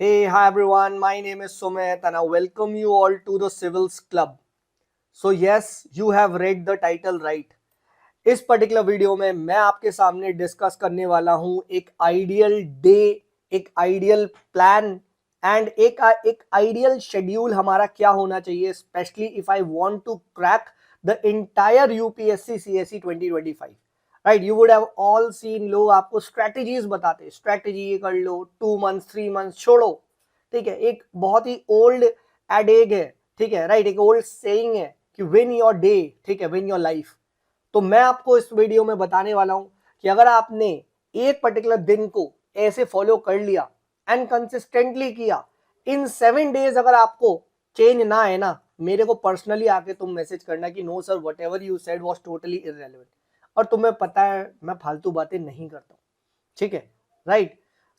Hey, hi everyone. My name is Sumit and I welcome you all to the Civils Club. So yes, you have read the title right. इस particular video में मैं आपके सामने discuss करने वाला हूं एक आइडियल डे, एक आइडियल प्लान एंड एक आइडियल शेड्यूल हमारा क्या होना चाहिए, specially if I want to crack the entire UPSC CSC 2025. Right, you would have all seen, लोग आपको स्ट्रेटजीज बताते, स्ट्रेटजी ये कर लो, 2 मंथ्स 3 मंथ्स छोड़ो. ठीक है, एक बहुत ही ओल्ड एडेग है. ठीक है, राइट, एक ओल्ड सेइंग है कि विन योर डे, ठीक है, विन योर लाइफ. तो मैं आपको इस वीडियो में बताने वाला हूं कि अगर आपने एक पर्टिकुलर दिन को ऐसे फॉलो कर लिया एंड कंसिस्टेंटली किया, इन 7 डेज अगर आपको चेंज ना आए ना, मेरे को पर्सनली आके तुम मैसेज करना कि no sir, whatever you said was totally irrelevant. और तुम्हें पता है मैं फालतू बातें नहीं करता हूं. ठीक है, राइट.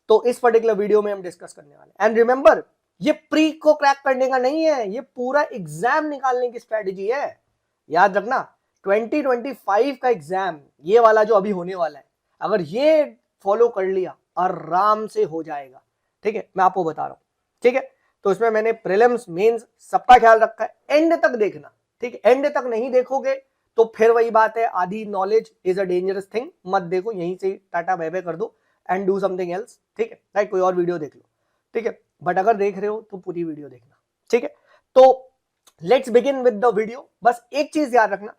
तो इस पर्टिकुलर वीडियो में हम डिस्कस करने वाले. एंड रिमेंबर, ये प्री को क्रैक करने का नहीं है, ये पूरा एग्जाम निकालने की स्ट्रेटेजी है. याद रखना, 2025 का एग्जाम, ये वाला जो अभी होने वाला है, अगर ये फॉलो कर लिया आराम से हो जाएगा. ठीक है, मैं आपको बता रहा हूं. ठीक है, तो इसमें मैंने प्रीलिम्स मेंस सबका ख्याल रखा है. एंड तक देखना. ठीक है, एंड तक नहीं देखोगे तो फिर वही बात है, आधी knowledge is a dangerous thing. मत देखो, यहीं से टाटा बाय बाय कर दो एंड डू समथिंग एल्स. ठीक है, राइट, कोई और वीडियो देख लो. ठीक है, बट अगर देख रहे हो तो पूरी वीडियो देखना. ठीक है, तो let's begin with the video. बस एक चीज याद रखना,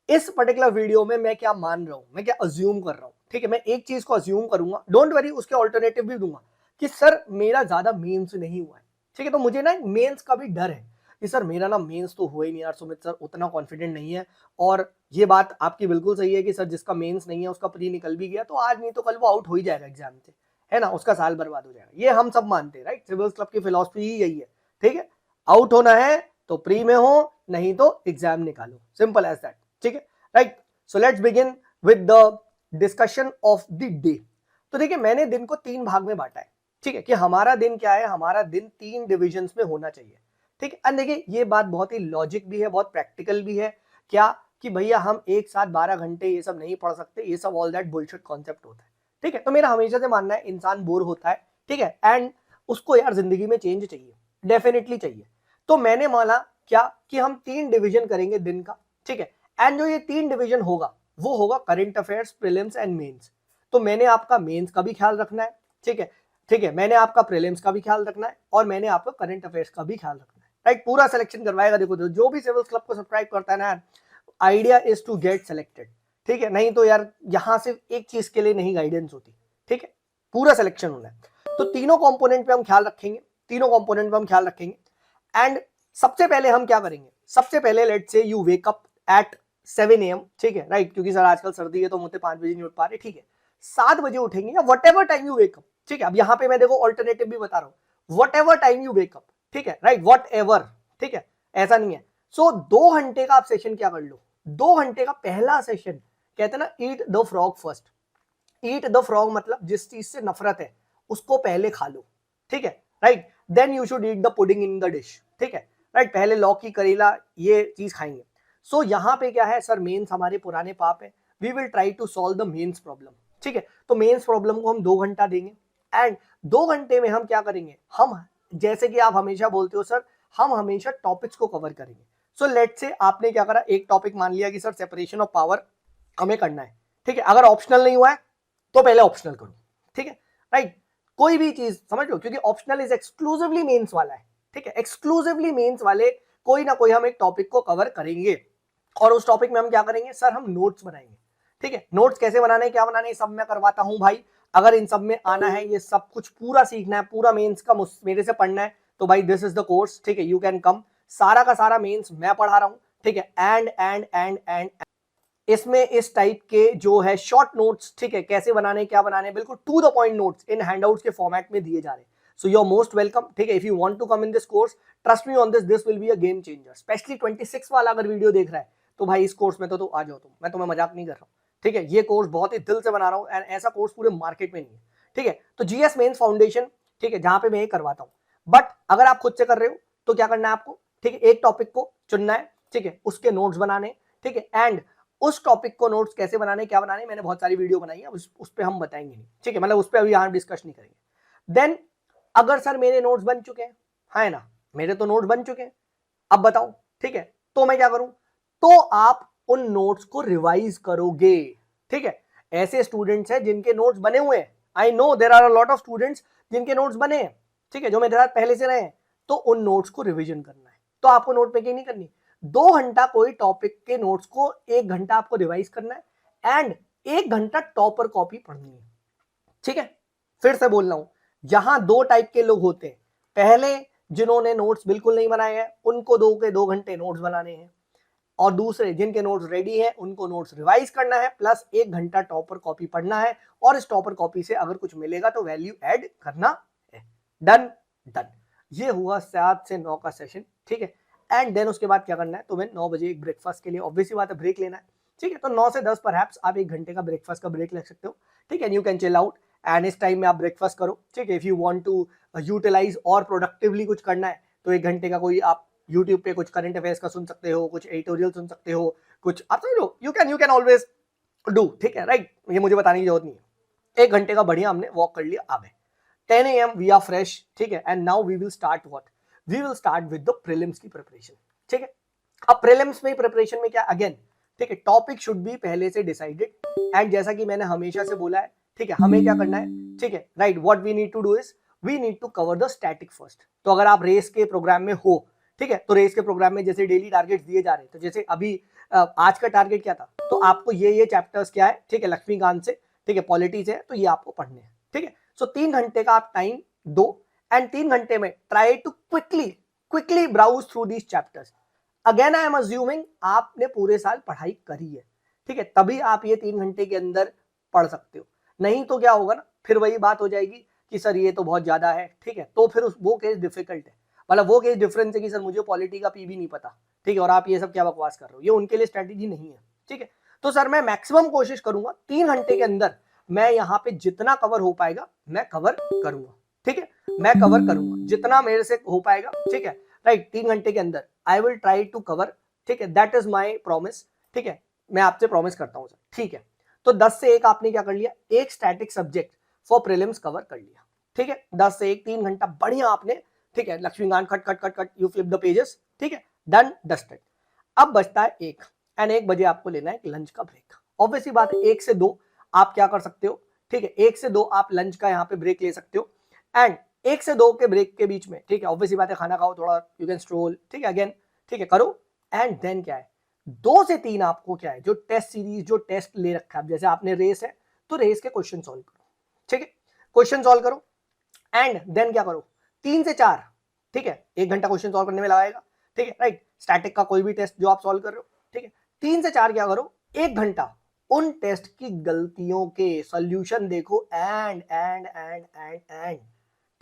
इस पर्टिकुलर वीडियो में मैं क्या मान रहा हूं, मैं क्या अज्यूम कर रहा हूं. ठीक है, मैं एक चीज को अज्यूम करूंगा, डोंट वरी, उसके ऑल्टरनेटिव भी दूंगा कि सर मेरा ज्यादा मेंस नहीं हुआ है. ठीक है, तो मुझे ना मेंस का भी डर है कि सर मेरा ना मेंस तो हुआ ही नहीं यार सुमित सर, उतना कॉन्फिडेंट नहीं है. और ये बात आपकी बिल्कुल सही है कि सर जिसका मेंस नहीं है उसका प्री निकल भी गया तो आज नहीं तो कल वो आउट हो ही जाएगा एग्जाम से, है ना, उसका साल बर्बाद हो जाएगा. ये हम सब मानते हैं, राइट. सिविल्स क्लब की फिलॉसफी ही यही है. ठीक है, आउट होना है तो प्री में हो, नहीं तो एग्जाम निकालो, सिंपल एज दैट. ठीक है, right. So let's begin with the discussion of the day. तो देखिए, मैंने दिन को 3 भाग में बांटा है. ठीक है, कि हमारा दिन क्या है, हमारा दिन 3 डिविजन्स में होना चाहिए. ठीक है, और देखिए ये बात बहुत ही लॉजिक भी है, बहुत प्रैक्टिकल भी है. क्या कि भैया हम एक साथ 12 घंटे ये सब नहीं पढ़ सकते, ये सब ऑल दैट बुलशिट कॉन्सेप्ट होता है. ठीक है, तो मेरा हमेशा से मानना है इंसान बोर होता है. ठीक है, एंड उसको यार जिंदगी में चेंज चाहिए, डेफिनेटली चाहिए. तो मैंने माना क्या कि हम 3 डिवीजन करेंगे दिन का. ठीक है, एंड जो ये 3 डिवीजन होगा वो होगा current affairs, prelims and mains. तो मैंने आपका मेंस का भी ख्याल रखना है. ठीक है, ठीक है, मैंने आपका प्रीलिम्स का भी ख्याल रखना है और मैंने आपका करंट अफेयर्स का भी ख्याल रखना है. राइट, पूरा सिलेक्शन करवाएगा. देखो जो भी सिविल्स क्लब को सब्सक्राइब करता है ना, idea is to get selected. ठीक है, नहीं तो यार यहां सिर्फ एक चीज के लिए नहीं गाइडेंस होती. ठीक है, पूरा सिलेक्शन होना है. तो तीनों कंपोनेंट पे हम ख्याल रखेंगे, तीनों कंपोनेंट पे हम ख्याल रखेंगे. एंड सबसे पहले हम क्या करेंगे, सबसे पहले लेट से you wake up at 7 AM. ठीक है, राइट, क्योंकि सर आजकल सर्दी है तो मुझे 5 बजे नहीं उठ पा रहे. ठीक है, 7 बजे उठेंगे या what ever time you wake up. ठीक है, अब यहाँ पे मैं देखो ऑल्टरनेटिव भी बता रहा हूँ, what ever time you wake up. ठीक है, राइट, वट एवर. ठीक है, ऐसा नहीं है. सो 2 घंटे का आप सेशन क्या कर लो, 2 घंटे का पहला सेशन, कहते हैं ना eat the frog first. Eat the frog मतलब जिस चीज से नफरत है उसको पहले खा लो. ठीक है, right, then you should eat the pudding in the dish. ठीक है, राइट, पहले लौकी करेला ये चीज खाएंगे. सो यहाँ पे क्या है सर, मेंस हमारे पुराने पाप है. We will try to solve the mains problem. ठीक है, तो मेंस प्रॉब्लम को हम 2 घंटा देंगे. एंड 2 घंटे में हम क्या करेंगे, हम जैसे कि आप हमेशा बोलते हो सर, हम हमेशा टॉपिक्स को कवर करेंगे. सो लेट से आपने क्या करा, एक टॉपिक मान लिया कि सर सेपरेशन ऑफ पावर हमें करना है. ठीक है, अगर ऑप्शनल नहीं हुआ है तो पहले ऑप्शनल करो. ठीक है, राइट, कोई भी चीज समझ लो, क्योंकि ऑप्शनल इज एक्सक्लूसिवली मेंस वाला है. ठीक है, एक्सक्लूसिवली मेंस वाले कोई ना कोई हम एक टॉपिक को कवर करेंगे और उस टॉपिक में हम क्या करेंगे सर, हम नोट्स बनाएंगे. ठीक है, नोट्स कैसे बनाने, क्या बनाने, सब मैं करवाता हूं भाई. अगर इन सब में आना है, ये सब कुछ पूरा सीखना है, पूरा मेंस का मेरे से पढ़ना है, तो भाई दिस इज द कोर्स. ठीक है, यू कैन कम. सारा का सारा मेंस मैं पढ़ा रहा हूं. ठीक है, एंड इसमें इस टाइप के जो है शॉर्ट नोट्स, ठीक है, कैसे बनाने, क्या बनाने, बिल्कुल to the point notes in handouts के फॉर्मेट में दिए जा रहे हैं. So you are most welcome. ठीक है, if you want to come in this course, trust me on this will be a game changer. Specially 26 वाला अगर वीडियो देख रहा है तो भाई इस कोर्स में तो आ जाओ तुम, मैं तुम्हें मजाक नहीं कर रहा हूँ. ठीक है, ये कोर्स बहुत ही दिल से बना रहा हूँ एंड ऐसा कोर्स पूरे मार्केट में नहीं है. ठीक है, तो जीएस मेंस फाउंडेशन, ठीक है, जहां पे मैं ये करवाता हूँ. बट अगर आप खुद से कर रहे हो तो क्या करना है आपको, ठीक है, एक टॉपिक को चुनना है. ठीक है, उसके नोट्स बनाने. ठीक है, एंड उस टॉपिक को नोट्स कैसे बनाने, क्या बनाने, मैंने बहुत सारी वीडियो बनाई है, उस पर हम बताएंगे नहीं. ठीक है, मतलब उस पर अभी यहाँ डिस्कस नहीं करेंगे. देन अगर सर मेरे नोट्स बन चुके हैं, है ना, मेरे तो नोट्स बन चुके हैं, अब बताओ, ठीक है, तो मैं क्या करूं, तो आप उन नोट्स को रिवाइज करोगे, ठीक है। ऐसे स्टूडेंट्स हैं जिनके नोट्स बने हुए हैं, I know there are a lot of students जिनके नोट्स बने हैं, ठीक है, जो मेरे साथ पहले से रहे हैं, तो उन नोट्स को रिवीजन करना है। तो आपको नोट मेकिंग नहीं करनी, 2 घंटा कोई टॉपिक के नोट्स को 1 घंटा आपको रिवाइज करना है एंड 1 घंटा टॉपर कॉपी पढ़नी है, ठीक है। फिर से बोल रहा हूं, जहां 2 टाइप के लोग होते हैं, पहले जिन्होंने नोट्स बिल्कुल नहीं बनाए हैं उनको 2 घंटे नोट्स बनाने हैं, और दूसरे जिनके नोट्स रेडी हैं उनको नोट्स रिवाइज करना है प्लस 1 घंटा टॉपर कॉपी पढ़ना है, और इस टॉपर कॉपी से अगर कुछ मिलेगा तो वैल्यू ऐड करना है। डन डन, ये हुआ 7 से 9 का सेशन, ठीक है। एंड देन उसके बाद क्या करना है, तुम्हें 9 बजे एक ब्रेकफास्ट के लिए ऑब्वियसली बात है ब्रेक लेना है, ठीक है। तो 9 से 10 परहैप्स आप 1 घंटे का ब्रेकफास्ट का ब्रेक ले सकते हो, ठीक है। You can chill out and इस टाइम में आप ब्रेकफास्ट करो, ठीक है। If you want to utilize और प्रोडक्टिवली कुछ करना है तो 1 घंटे का कोई आप यूट्यूब पे कुछ करंट अफेयर्स का सुन सकते हो, कुछ एडिटोरियल सुन सकते हो, कुछ आप समझ लो, यू कैन ऑलवेज डू, ठीक है, राइट। ये मुझे बताने की जरूरत नहीं है। 1 घंटे का बढ़िया हमने वॉक कर लिया, आ गए 10 AM वी आर फ्रेश, ठीक है। And now we will start what, we will start with the prelims की प्रिपरेशन, ठीक है। अब प्रीलिम्स में प्रिपरेशन में क्या, अगेन, ठीक है, टॉपिक शुड बी पहले से डिसाइडेड एंड जैसा कि मैंने हमेशा से बोला है, ठीक है, हमें क्या करना है, ठीक है, right, what we need to do is we need to cover the static first. तो अगर आप रेस के प्रोग्राम में हो, ठीक है, तो रेस के प्रोग्राम में जैसे डेली टारगेट्स दिए जा रहे हैं, तो जैसे अभी आज का टारगेट क्या था, तो आपको ये चैप्टर्स क्या है, ठीक है, लक्ष्मीकांत से, ठीक है, पॉलिटी से, तो ये आपको पढ़ने हैं, ठीक है। सो 3 घंटे का आप टाइम दो एंड 3 घंटे में try to quickly browse through these chapters. Again I am assuming आपने पूरे साल पढ़ाई करी है, ठीक है, तभी आप ये 3 घंटे के अंदर पढ़ सकते हो। नहीं तो क्या होगा ना, फिर वही बात हो जाएगी कि सर ये तो बहुत ज्यादा है, ठीक है, तो फिर वो केस डिफिकल्ट है, मतलब वो केस डिफरेंस है कि सर मुझे पॉलिटी का पी भी नहीं पता, ठीक है, और आप ये सब क्या बकवास कर रहे हो, ये उनके लिए स्ट्रेटेजी नहीं है, ठीक है। तो सर मैं मैक्सिमम कोशिश करूंगा 3 घंटे के अंदर मैं यहाँ पे जितना कवर हो पाएगा मैं कवर करूंगा, ठीक है, मैं कवर करूंगा जितना मेरे से हो पाएगा, ठीक है, राइट। 3 घंटे के अंदर I will try to cover, ठीक है, दैट इज माई प्रॉमिस, ठीक है, मैं आपसे प्रॉमिस करता हूँ सर, ठीक है। तो 10 से 1 आपने क्या कर लिया, एक static subject for prelims cover कर लिया, ठीक है। 10 से 1 3 घंटा बढ़िया आपने, ठीक है, लक्ष्मीकांत खट खट खट खट यू फ्लिप द पेजेस, ठीक है, डन डस्टेड। अब बचता है 1 एंड 1 बजे आपको लेना है एक लंच का ब्रेक। ऑब्वियसली बात है 1 से 2 आप क्या कर सकते हो, ठीक है, 1 से 2 आप लंच का यहाँ पे ब्रेक ले सकते हो एंड 1 से 2 के ब्रेक के बीच में, ठीक है, ऑब्वियसली बात है खाना खाओ थोड़ा, यू कैन स्ट्रोल, ठीक है, अगेन, ठीक है, करो एंड देन क्या है 2 से 3 आपको क्या है, जो टेस्ट सीरीज जो टेस्ट ले रखा है, जैसे आपने रेस है तो रेस के क्वेश्चन सॉल्व करो, ठीक है, क्वेश्चन सॉल्व करो एंड देन क्या करो 3 से 4, ठीक है, 1 घंटा क्वेश्चन सॉल्व करने में लगाएगा, ठीक है, राइट। स्टैटिक का कोई भी टेस्ट जो आप सॉल्व कर रहे हो, ठीक है, 3 से 4 क्या करो 1 घंटा उन टेस्ट की गलतियों के सॉल्यूशन देखो एंड,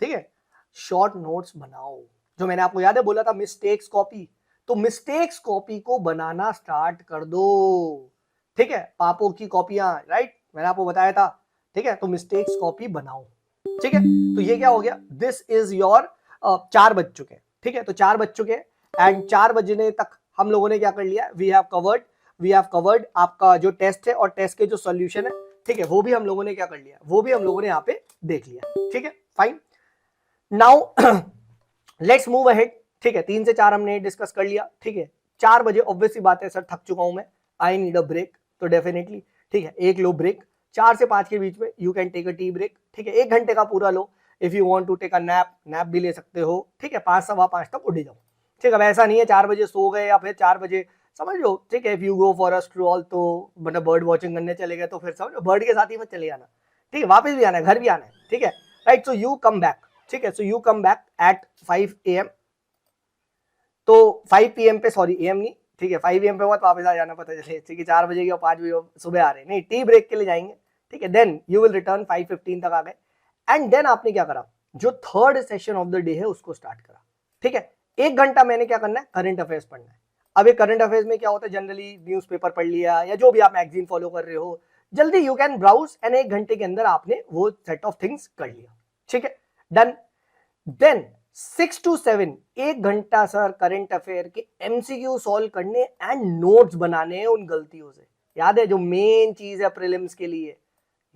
ठीक है, शॉर्ट नोट्स बनाओ। जो मैंने आपको याद है बोला था मिस्टेक्स कॉपी, तो मिस्टेक्स कॉपी को बनाना स्टार्ट कर दो, ठीक है, पापों की कॉपियां, राइट, मैंने आपको बताया था, ठीक है, तो मिस्टेक्स कॉपी बनाओ, ठीक है। तो ये क्या हो गया, दिस इज योर 4 बज चुके हैं, ठीक है, तो 4 बज चुके हैं एंड 4 बजने तक हम लोगों ने क्या कर लिया, वी हैव कवर्ड आपका जो टेस्ट है और टेस्ट के जो सॉल्यूशन है, ठीक है, वो भी हम लोगों ने क्या कर लिया, वो भी हम लोगों ने यहाँ पे देख लिया, ठीक है, fine. Now let's move ahead, ठीक है, 3 से 4 हमने डिस्कस कर लिया, ठीक है। 4 बजे ऑब्वियसली बात है सर थक चुका हूं मैं, आई नीड अ ब्रेक, तो डेफिनेटली, ठीक है, एक लो ब्रेक 4 से 5 के बीच में, you can take a tea break, ठीक है, 1 घंटे का पूरा लो। If you want to take a nap भी ले सकते हो, ठीक है, 5 सवा 5 तक उठ जाओ, ठीक है। अब ऐसा नहीं है 4 बजे सो गए या फिर 4 बजे समझ लो, ठीक है, if you go for a stroll तो मतलब बर्ड वॉचिंग करने चले गए तो फिर समझ लो बर्ड के साथ ही मत चले जाना, ठीक है, वापस भी आना है, घर भी आना है, ठीक है, right. So you come back, ठीक है, so you come back at 5 AM, तो 5 PM पे, सॉरी AM नहीं, ठीक है, 5 AM पे मत वापस आ जाना, पता चले ठीक है 4 बजे की और 5 बजे सुबह आ रहे हैं, नहीं, टी ब्रेक के लिए जाएंगे, ठीक है, देन यू विल रिटर्न 5:15 तक आ गए एंड देन आपने क्या करा, जो third session of the day है उसको स्टार्ट करा, ठीक है। 1 घंटा मैंने क्या करना है, करंट अफेयर्स पढ़ना है। अब ये करंट अफेयर्स में क्या होता है, जनरली न्यूज़पेपर पढ़ लिया या जो भी आप मैगजीन फॉलो कर रहे हो, जल्दी यू कैन ब्राउज एंड 1 घंटे के अंदर आपने वो सेट ऑफ थिंग्स कर लिया, ठीक है, डन। देन 6 to 7 1 घंटा सर करंट अफेयर के MCQ सॉल्व करने एंड नोट्स बनाने हैं उन गलतियों से, याद है जो मेन चीज है प्रीलिम्स के लिए,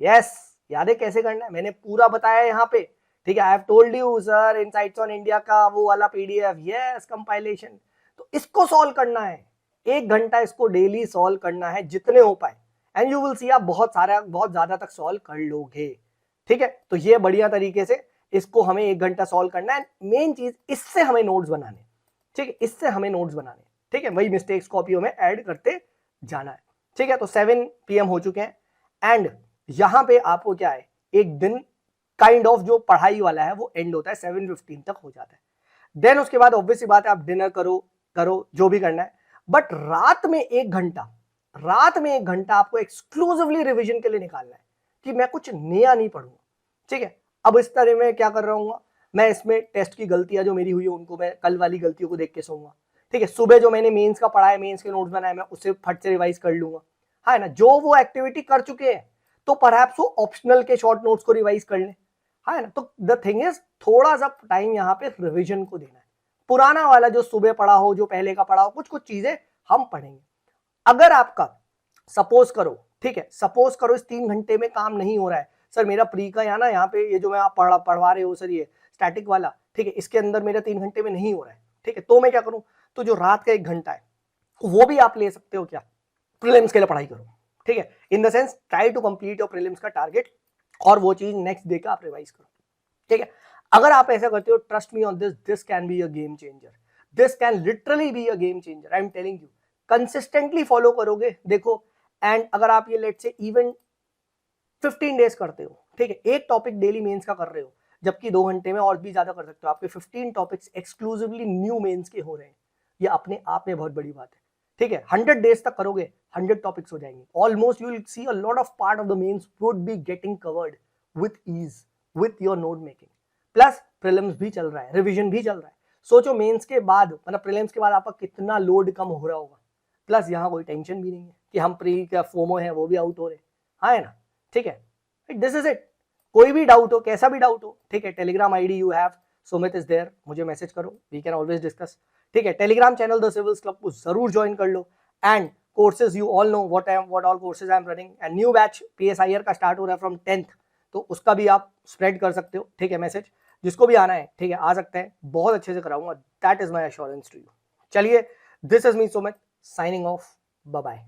यस याद है कैसे करना है, मैंने पूरा बताया यहाँ पे, ठीक है, I have told you sir insights on India का वो वाला पीडीएफ, यस कंपाइलेशन, तो इसको सॉल्व करना है, 1 घंटा इसको डेली सॉल्व करना है जितने हो पाए, एंड यू विल सी आप बहुत ज्यादा तक सॉल्व कर लोगे। ठीक है, तो ये बढ़िया तरीके से इसको हमें 1 घंटा सॉल्व करना है। मेन चीज इससे हमें नोट्स बनाने, ठीक है, इससे हमें नोट्स बनाने, ठीक है, वही मिस्टेक्स कॉपियों में ऐड करते जाना है। ठीक है, तो 7 PM हो चुके हैं एंड यहां पे आपको क्या है, एक दिन काइंड ऑफ जो पढ़ाई वाला है वो एंड होता है 7:15 तक हो जाता है। देन उसके बाद ऑब्वियसली बात है आप डिनर करो जो भी करना है, बट रात में 1 घंटा आपको एक्सक्लूसिवली रिवीजन के लिए निकालना है कि मैं कुछ नया नहीं पढ़ूंगा। ठीक है, अब इस तरह में क्या कर रहा हूँ, मैं इसमें टेस्ट की गलतियां जो मेरी हुई है उनको मैं कल वाली गलतियों को देख के सोऊंगा। ठीक है, सुबह जो मैंने मेंस का पढ़ा है, मेंस के नोट्स बनाए, मैं उसे फट से रिवाइज कर लूंगा, है ना। जो वो एक्टिविटी कर चुके हैं तो परहैप्स वो ऑप्शनल के शॉर्ट नोट्स को रिवाइज कर लें, है ना। तो द थिंग इज थोड़ा सा टाइम यहाँ पे रिविजन को देना है। पुराना वाला जो सुबह पढ़ा हो, जो पहले का पढ़ा हो, कुछ चीजें हम पढ़ेंगे। अगर आपका सपोज करो, ठीक है, सपोज करो इस 3 घंटे में काम नहीं हो रहा है, सर मेरा प्री का यहाँ पे ये जो मैं आप पढ़वा रहे हो सर, ये स्टैटिक वाला, ठीक है, इसके अंदर मेरा 3 घंटे में नहीं हो रहा है, ठीक है, तो मैं क्या करूं, तो जो रात का 1 घंटा है वो भी आप ले सकते हो क्या, प्रीलिम्स के लिए पढ़ाई करो। ठीक है, in the sense try to complete your prelims का टारगेट, और वो चीज नेक्स्ट डे का आप रिवाइज करो। ठीक है, अगर आप ऐसा करते हो, trust me on this can be a game changer, this can literally be a game changer, I am telling you. Consistently follow करोगे, देखो, एंड अगर आप ये लेट से इवन 15 डेज करते हो, ठीक है, एक टॉपिक डेली मेंस का कर रहे हो, जबकि 2 घंटे में और भी ज्यादा कर सकते हो, आपके 15 टॉपिक्स एक्सक्लूसिवली न्यू मेंस के हो रहे हैं, ये अपने आप में बहुत बड़ी बात है। ठीक है, 100 डेज तक करोगे, 100 टॉपिक्स हो जाएंगे, almost you will see a lot of part of the mains would be getting covered with ease, with your note making. Plus prelims भी चल रहा है, रिविजन भी चल रहा है, सोचो मेंस के बाद मतलब प्रीलिम्स के बाद आपका कितना लोड कम हो रहा होगा। प्लस यहाँ कोई टेंशन भी नहीं है कि हम प्री का फोमो है वो भी आउट हो रहे, हाँ है ना। ठीक है, दिस इज इट। कोई भी डाउट हो, कैसा भी डाउट हो, ठीक है, Telegram ID you have, Sumit is there, मुझे मैसेज करो, वी कैन ऑलवेज डिस्कस। ठीक है, Telegram channel the civils club को जरूर ज्वाइन कर लो, and courses you all know what all courses I am running, and new batch PSIR का start हो रहा है फ्रॉम 10th, तो उसका भी आप स्प्रेड कर सकते हो। ठीक है, मैसेज जिसको भी आना है, ठीक है, आ सकते हैं, बहुत अच्छे से कराऊंगा, that is my assurance to you. चलिए, this is me Sumit, signing off, bye bye.